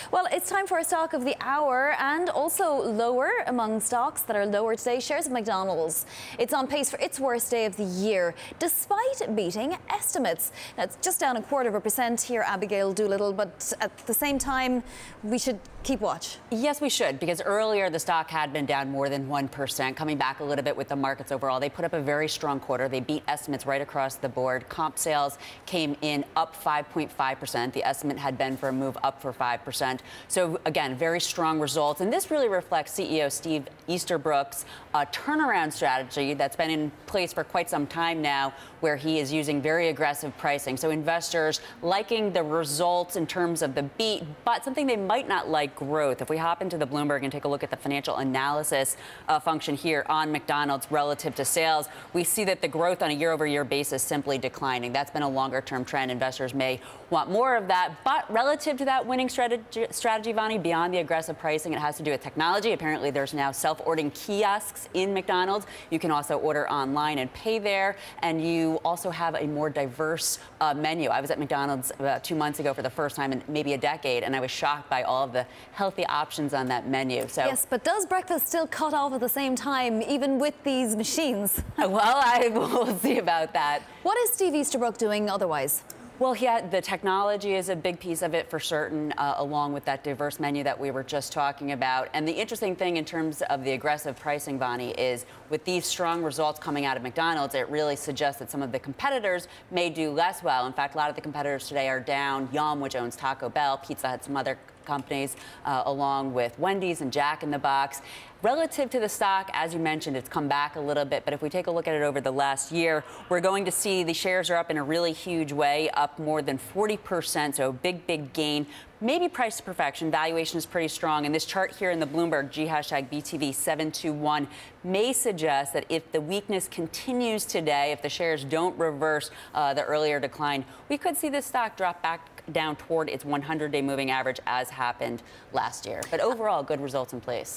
Well, it's time for a stock of the hour, and also lower among stocks that are lower today. Shares of McDonald's. It's on pace for its worst day of the year, despite beating estimates. Now, it's just down 0.25% here, Abigail, Doolittle, but at the same time, we should keep watch. Yes, we should, because earlier the stock had been down more than 1%, coming back a little bit with the markets overall. They put up a very strong quarter. They beat estimates right across the board. Comp sales came in up 5.5%. The estimate had been for a move up for 5%. So again, very strong results. And this really reflects CEO Steve Easterbrook's turnaround strategy that's been in place for quite some time now, where he is using very aggressive pricing. So investors liking the results in terms of the beat, but something they might not like, growth. If we hop into the Bloomberg and take a look at the financial analysis function here on McDonald's relative to sales, we see that the growth on a year-over-year basis simply declining. That's been a longer-term trend. Investors may want more of that, but relative to that winning strategy, Vani, beyond the aggressive pricing, it has to do with technology. Apparently, there's now self-ordering kiosks in McDonald's. You can also order online and pay there, and you also have a more diverse menu. I was at McDonald's about 2 months ago for the first time in maybe a decade, and I was shocked by all of the healthy options on that menu. So yes, but does breakfast still cut off at the same time, even with these machines? Well, I will see about that. What is Steve Easterbrook doing otherwise? Well, the technology is a big piece of it for certain, along with that diverse menu that we were just talking about. And the interesting thing in terms of the aggressive pricing, Bonnie, is with these strong results coming out of McDonald's, it really suggests that some of the competitors may do less well. In fact, a lot of the competitors today are down. Yum, which owns Taco Bell, Pizza Hut, some other companies, along with Wendy's and Jack in the Box. Relative to the stock, as you mentioned, it's come back a little bit, but if we take a look at it over the last year, we're going to see the shares are up in a really huge way, up more than 40%, so big gain. Maybe price to perfection. Valuation is pretty strong, and this chart here in the Bloomberg, G#BTV721, may suggest that if the weakness continues today, if the shares don't reverse the earlier decline, we could see this stock drop back down toward its 100-day moving average, as happened last year. But overall, good results in place.